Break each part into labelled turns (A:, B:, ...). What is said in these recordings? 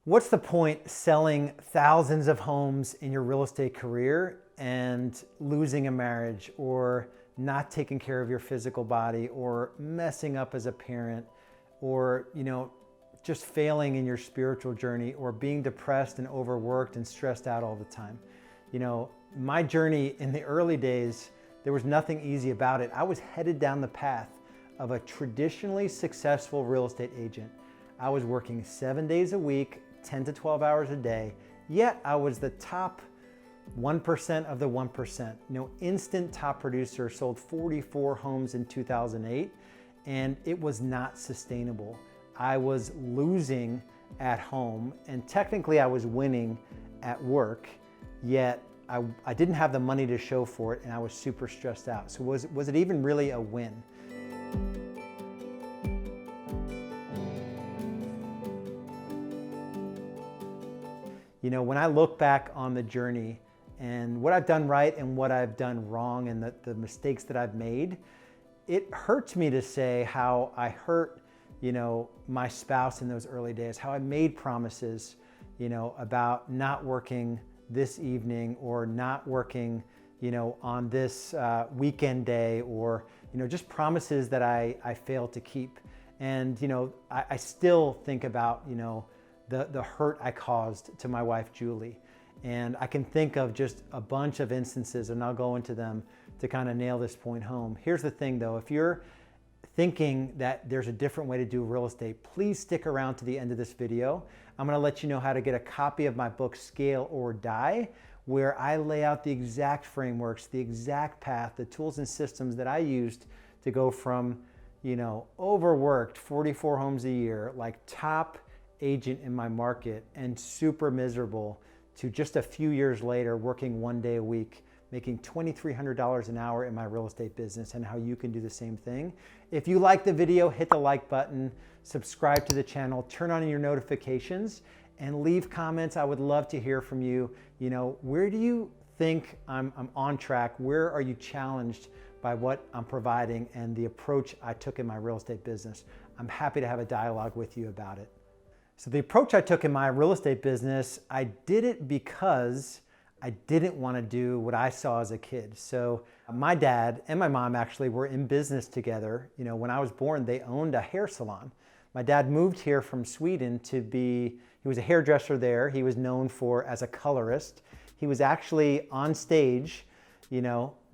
A: What's the point selling thousands of homes in your real estate career and losing a marriage, or not taking care of your physical body, or messing up as a parent, or just failing in your spiritual journey, or being depressed and overworked and stressed out all the time? My journey in the early days, there was nothing easy about it. I was headed down the path of a traditionally successful real estate agent. I was working 7 days a week, 10 to 12 hours a day, yet I was the top 1% of the 1%. Instant top producer, sold 44 homes in 2008, and it was not sustainable. I was losing at home, and technically I was winning at work, yet I didn't have the money to show for it, and I was super stressed out. So was it even really a win? When I look back on the journey and what I've done right and what I've done wrong and the mistakes that I've made, it hurts me to say how I hurt, my spouse in those early days, how I made promises, about not working this evening, or not working, on this weekend day, or, just promises that I failed to keep. And, I still think about, the hurt I caused to my wife, Julie. And I can think of just a bunch of instances, and I'll go into them to kind of nail this point home. Here's the thing though, if you're thinking that there's a different way to do real estate, please stick around to the end of this video. I'm gonna let you know how to get a copy of my book, Scale or Die, where I lay out the exact frameworks, the exact path, the tools and systems that I used to go from, overworked 44 homes a year, like top agent in my market, and super miserable, to just a few years later working 1 day a week, making $2,300 an hour in my real estate business, and how you can do the same thing. If you like the video, hit the like button, subscribe to the channel, turn on your notifications, and leave comments. I would love to hear from you. Where do you think I'm on track? Where are you challenged by what I'm providing and the approach I took in my real estate business? I'm happy to have a dialogue with you about it. So the approach I took in my real estate business, I did it because I didn't want to do what I saw as a kid. So my dad and my mom actually were in business together. When I was born, they owned a hair salon. My dad moved here from Sweden he was a hairdresser there. He was known as a colorist. He was actually on stage.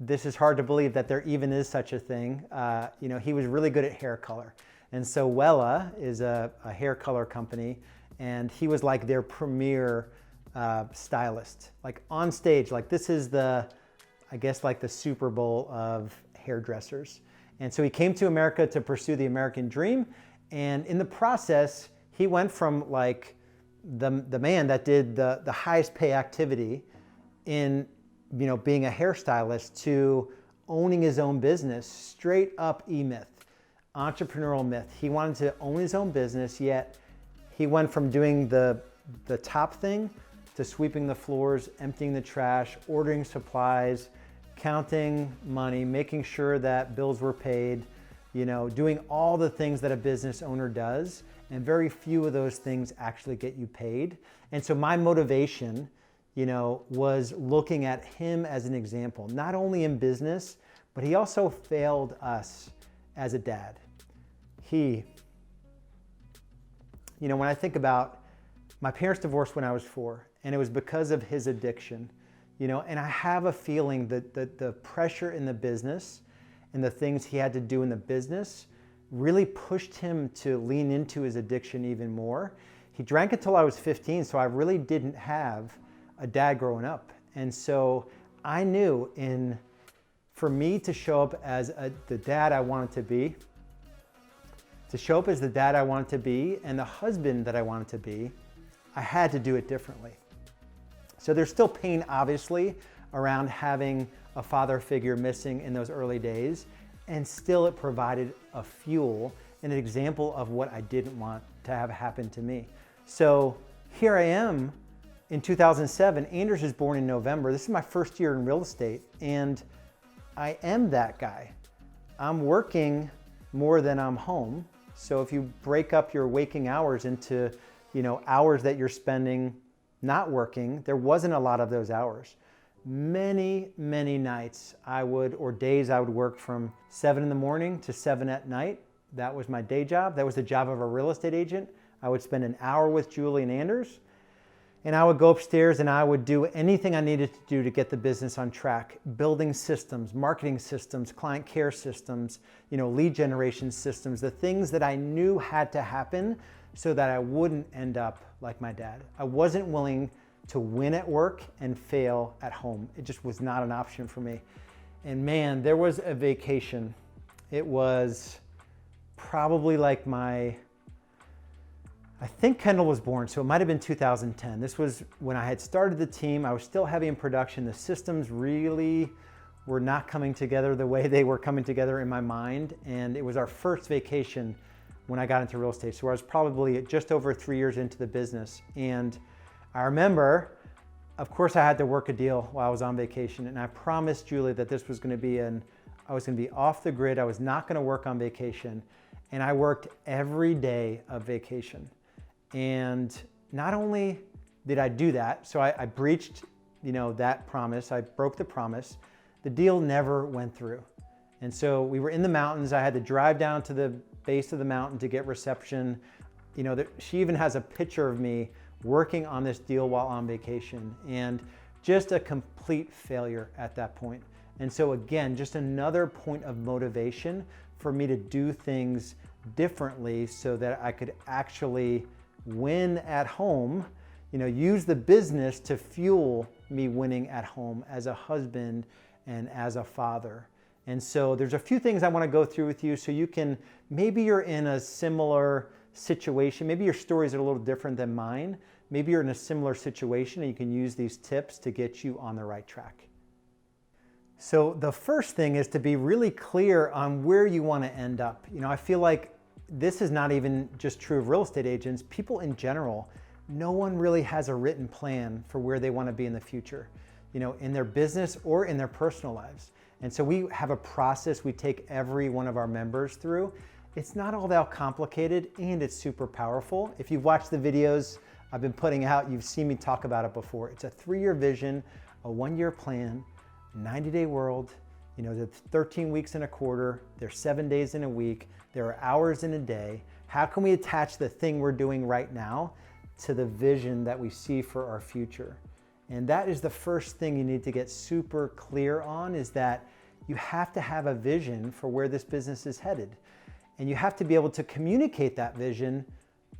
A: This is hard to believe that there even is such a thing. He was really good at hair color. And so Wella is a hair color company, and he was like their premier stylist, like on stage. Like this is the Super Bowl of hairdressers. And so he came to America to pursue the American dream. And in the process, he went from like the man that did the highest pay activity in, being a hairstylist, to owning his own business, straight up E-Myth. Entrepreneurial myth. He wanted to own his own business, yet he went from doing the top thing to sweeping the floors, emptying the trash, ordering supplies, counting money, making sure that bills were paid, doing all the things that a business owner does. And very few of those things actually get you paid. And so my motivation, was looking at him as an example, not only in business, but he also failed us as a dad. When I think about my parents divorced when I was 4, and it was because of his addiction, and I have a feeling that the pressure in the business and the things he had to do in the business really pushed him to lean into his addiction even more. He drank until I was 15, so I really didn't have a dad growing up. And so I knew for me to show up as the dad I wanted to be, and the husband that I wanted to be, I had to do it differently. So there's still pain, obviously, around having a father figure missing in those early days, and still it provided a fuel and an example of what I didn't want to have happen to me. So here I am in 2007. Anders is born in November. This is my first year in real estate, and I am that guy. I'm working more than I'm home. So if you break up your waking hours into hours that you're spending not working, there wasn't a lot of those hours. Many, many nights or days I would work from 7 in the morning to 7 at night. That was my day job. That was the job of a real estate agent. I would spend an hour with Julie and Anders, and I would go upstairs and I would do anything I needed to do to get the business on track. Building systems, marketing systems, client care systems, lead generation systems, the things that I knew had to happen so that I wouldn't end up like my dad. I wasn't willing to win at work and fail at home. It just was not an option for me. And man, there was a vacation. It was probably like I think Kendall was born, so it might have been 2010. This was when I had started the team. I was still heavy in production. The systems really were not coming together the way they were coming together in my mind. And it was our first vacation when I got into real estate. So I was probably just over 3 years into the business. And I remember, of course, I had to work a deal while I was on vacation. And I promised Julie that this was going to be I was going to be off the grid. I was not going to work on vacation. And I worked every day of vacation. And not only did I do that, so I breached, that promise. I broke the promise. The deal never went through. And so we were in the mountains. I had to drive down to the base of the mountain to get reception. She even has a picture of me working on this deal while on vacation, and just a complete failure at that point. And so again, just another point of motivation for me to do things differently so that I could actually win at home, use the business to fuel me winning at home as a husband and as a father. And so there's a few things I want to go through with you so maybe you're in a similar situation. Maybe your stories are a little different than mine. Maybe you're in a similar situation and you can use these tips to get you on the right track. So the first thing is to be really clear on where you want to end up. I feel like this is not even just true of real estate agents. People in general, no one really has a written plan for where they want to be in the future, in their business or in their personal lives. And so we have a process we take every one of our members through. It's not all that complicated, and it's super powerful. If you've watched the videos I've been putting out, you've seen me talk about it before. It's a 3-year vision, a 1-year plan, 90-day world. There's 13 weeks in a quarter. There's 7 days in a week. There are hours in a day. How can we attach the thing we're doing right now to the vision that we see for our future? And that is the first thing you need to get super clear on, is that you have to have a vision for where this business is headed. And you have to be able to communicate that vision,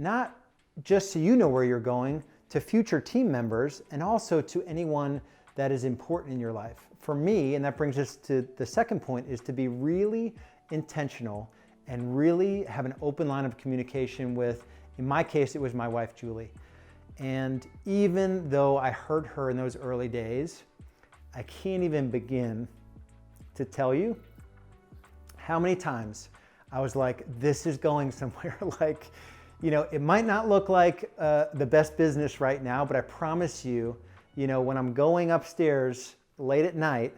A: not just so you know where you're going, to future team members and also to anyone that is important in your life. For me, and that brings us to the second point, is to be really intentional and really have an open line of communication with, in my case, it was my wife, Julie. And even though I hurt her in those early days, I can't even begin to tell you how many times I was like, this is going somewhere. It might not look like the best business right now, but I promise you, when I'm going upstairs late at night,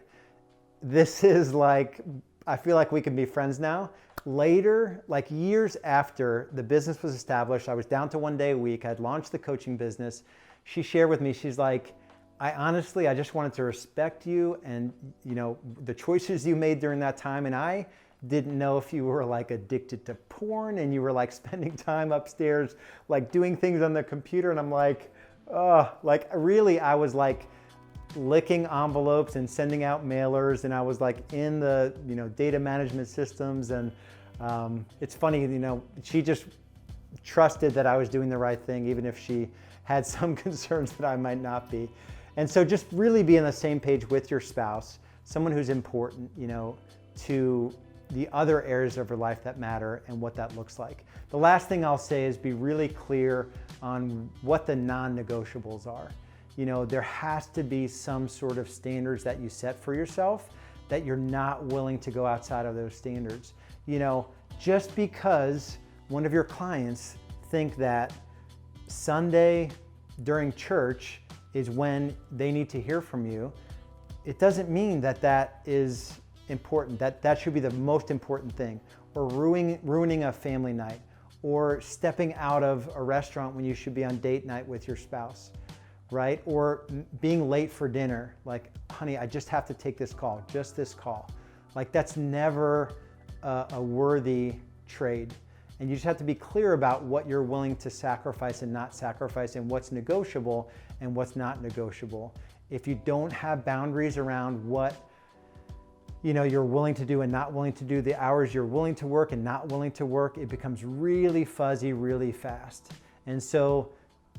A: this is I feel like we can be friends now. Later, years after the business was established, I was down to 1 day a week. I'd launched the coaching business. She shared with me, she's like, I just wanted to respect you and, the choices you made during that time. And I didn't know if you were addicted to porn and you were spending time upstairs, doing things on the computer. And I'm like, oh, really, I was licking envelopes and sending out mailers, and I was in the data management systems. And it's funny, she just trusted that I was doing the right thing, even if she had some concerns that I might not be. And so just really be on the same page with your spouse, someone who's important, to the other areas of your life that matter and what that looks like. The last thing I'll say is be really clear on what the non-negotiables are. There has to be some sort of standards that you set for yourself that you're not willing to go outside of those standards. Just because one of your clients think that Sunday during church is when they need to hear from you, it doesn't mean that that is important, that should be the most important thing, or ruining a family night, or stepping out of a restaurant when you should be on date night with your spouse, right? Or being late for dinner, like, honey, I just have to take this call, just this call. Like, that's never a worthy trade. And you just have to be clear about what you're willing to sacrifice and not sacrifice, and what's negotiable and what's not negotiable. If you don't have boundaries around what you're willing to do and not willing to do, the hours you're willing to work and not willing to work, it becomes really fuzzy really fast. And so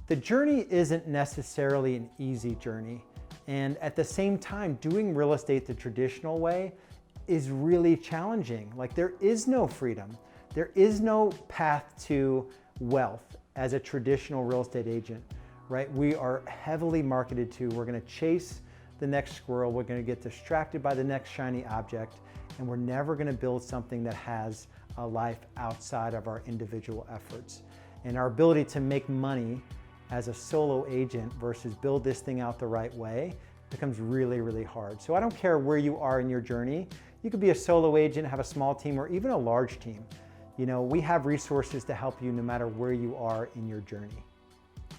A: the journey isn't necessarily an easy journey. And at the same time, doing real estate the traditional way is really challenging. Like, there is no freedom. There is no path to wealth as a traditional real estate agent, right? We are heavily marketed to, we're gonna chase the next squirrel, we're gonna get distracted by the next shiny object, and we're never gonna build something that has a life outside of our individual efforts. And our ability to make money as a solo agent versus build this thing out the right way becomes really, really hard. So I don't care where you are in your journey. You could be a solo agent, have a small team, or even a large team. We have resources to help you no matter where you are in your journey.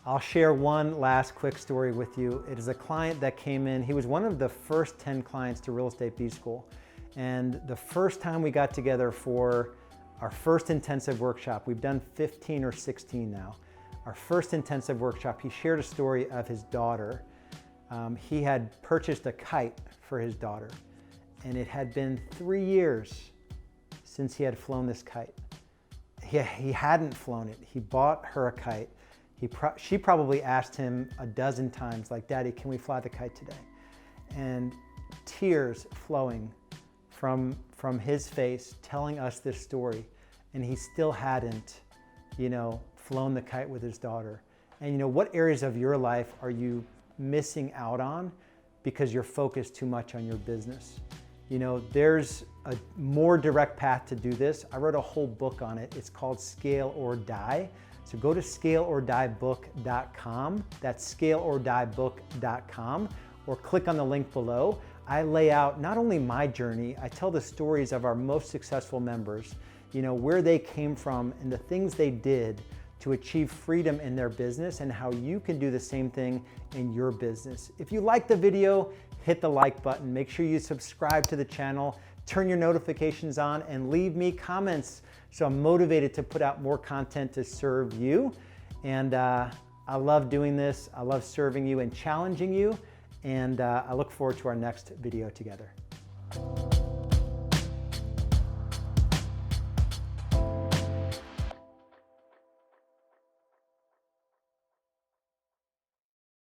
A: I'll share one last quick story with you. It is a client that came in. He was one of the first 10 clients to Real Estate B-School. And the first time we got together for our first intensive workshop, we've done 15 or 16 now. Our first intensive workshop, he shared a story of his daughter. He had purchased a kite for his daughter, and it had been 3 years since he had flown this kite. He hadn't flown it. He bought her a kite. She probably asked him a dozen times, like, Daddy, can we fly the kite today? And tears flowing from his face, telling us this story. And he still hadn't, flown the kite with his daughter. And what areas of your life are you missing out on because you're focused too much on your business? There's a more direct path to do this. I wrote a whole book on it. It's called Scale or Die. So go to scaleorddiebook.com. That's scaleorddiebook.com, or click on the link below. I lay out not only my journey, I tell the stories of our most successful members, where they came from and the things they did to achieve freedom in their business, and how you can do the same thing in your business. If you like the video, hit the like button. Make sure you subscribe to the channel, turn your notifications on, and leave me comments so I'm motivated to put out more content to serve you. And I love doing this. I love serving you and challenging you. And I look forward to our next video together.